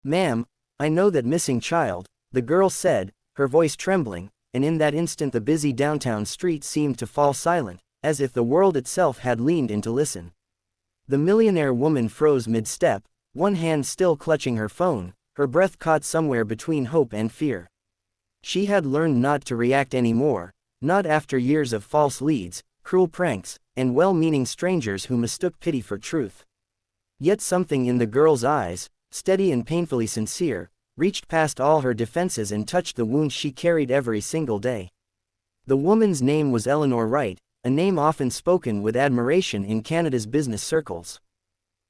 "Ma'am, I know that missing child," the girl said, her voice trembling, and in that instant the busy downtown street seemed to fall silent, as if the world itself had leaned in to listen. The millionaire woman froze mid-step, one hand still clutching her phone, her breath caught somewhere between hope and fear. She had learned not to react anymore, not after years of false leads, cruel pranks, and well-meaning strangers who mistook pity for truth. Yet something in the girl's eyes, steady and painfully sincere, reached past all her defenses and touched the wound she carried every single day. The woman's name was Eleanor Wright, a name often spoken with admiration in Canada's business circles.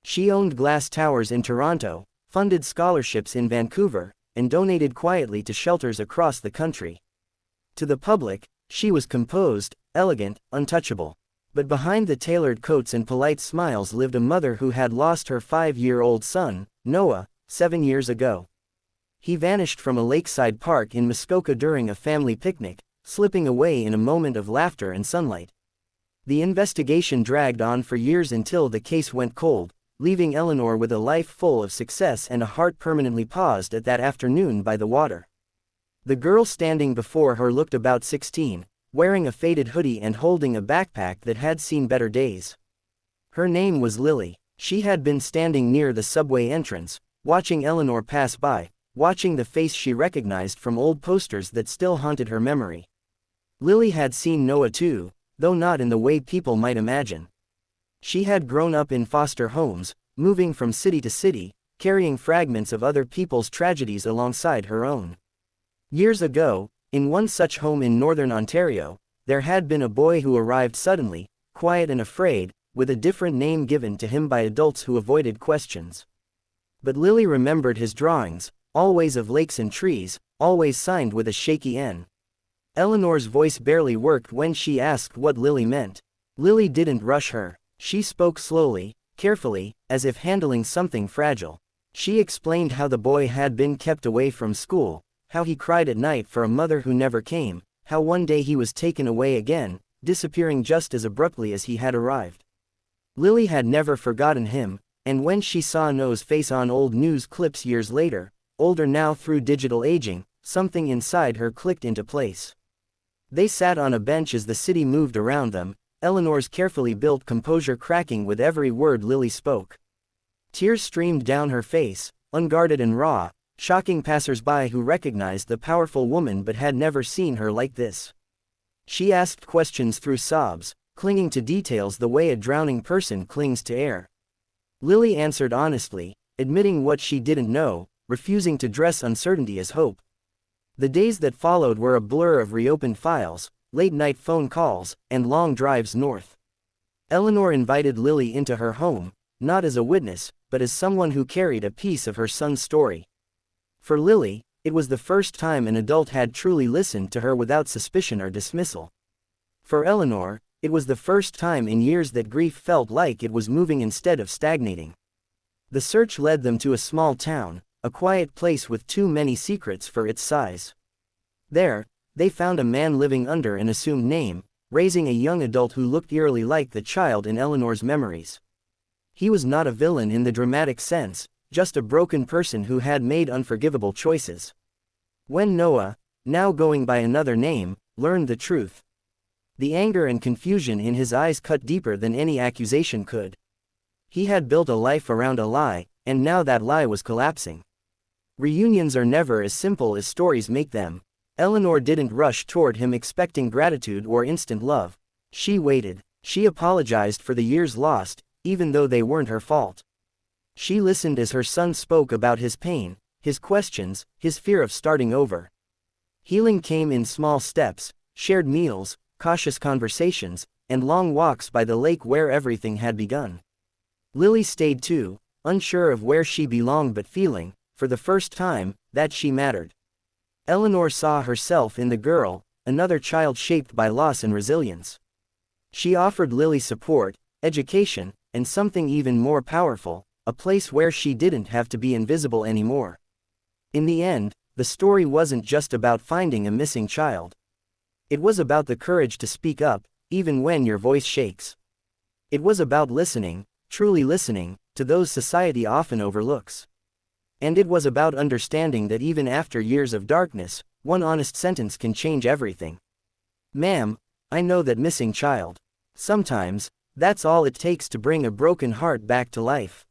She owned glass towers in Toronto, funded scholarships in Vancouver, and donated quietly to shelters across the country. To the public, she was composed, elegant, untouchable. But behind the tailored coats and polite smiles lived a mother who had lost her 5-year-old son, Noah, 7 years ago. He vanished from a lakeside park in Muskoka during a family picnic, slipping away in a moment of laughter and sunlight. The investigation dragged on for years until the case went cold, leaving Eleanor with a life full of success and a heart permanently paused at that afternoon by the water. The girl standing before her looked about 16, wearing a faded hoodie and holding a backpack that had seen better days. Her name was Lily. She had been standing near the subway entrance, watching Eleanor pass by, watching the face she recognized from old posters that still haunted her memory. Lily had seen Noah too, though not in the way people might imagine. She had grown up in foster homes, moving from city to city, carrying fragments of other people's tragedies alongside her own. Years ago, in one such home in northern Ontario, there had been a boy who arrived suddenly, quiet and afraid, with a different name given to him by adults who avoided questions. But Lily remembered his drawings, always of lakes and trees, always signed with a shaky N. Eleanor's voice barely worked when she asked what Lily meant. Lily didn't rush her. She spoke slowly, carefully, as if handling something fragile. She explained how the boy had been kept away from school, how he cried at night for a mother who never came, how one day he was taken away again, disappearing just as abruptly as he had arrived. Lily had never forgotten him, and when she saw Noah's face on old news clips years later, older now through digital aging, something inside her clicked into place. They sat on a bench as the city moved around them, Eleanor's carefully built composure cracking with every word Lily spoke. Tears streamed down her face, unguarded and raw, shocking passers-by who recognized the powerful woman but had never seen her like this. She asked questions through sobs, clinging to details the way a drowning person clings to air. Lily answered honestly, admitting what she didn't know, refusing to dress uncertainty as hope. The days that followed were a blur of reopened files, late-night phone calls, and long drives north. Eleanor invited Lily into her home, not as a witness, but as someone who carried a piece of her son's story. For Lily, it was the first time an adult had truly listened to her without suspicion or dismissal. For Eleanor, it was the first time in years that grief felt like it was moving instead of stagnating. The search led them to a small town, a quiet place with too many secrets for its size. There, they found a man living under an assumed name, raising a young adult who looked eerily like the child in Eleanor's memories. He was not a villain in the dramatic sense, just a broken person who had made unforgivable choices. When Noah, now going by another name, learned the truth, the anger and confusion in his eyes cut deeper than any accusation could. He had built a life around a lie, and now that lie was collapsing. Reunions are never as simple as stories make them. Eleanor didn't rush toward him expecting gratitude or instant love. She waited. She apologized for the years lost, even though they weren't her fault. She listened as her son spoke about his pain, his questions, his fear of starting over. Healing came in small steps, shared meals, cautious conversations, and long walks by the lake where everything had begun. Lily stayed too, unsure of where she belonged but feeling, for the first time, that she mattered. Eleanor saw herself in the girl, another child shaped by loss and resilience. She offered Lily support, education, and something even more powerful, a place where she didn't have to be invisible anymore. In the end, the story wasn't just about finding a missing child. It was about the courage to speak up, even when your voice shakes. It was about listening, truly listening, to those society often overlooks. And it was about understanding that even after years of darkness, one honest sentence can change everything. Ma'am, I know that missing child. Sometimes, that's all it takes to bring a broken heart back to life.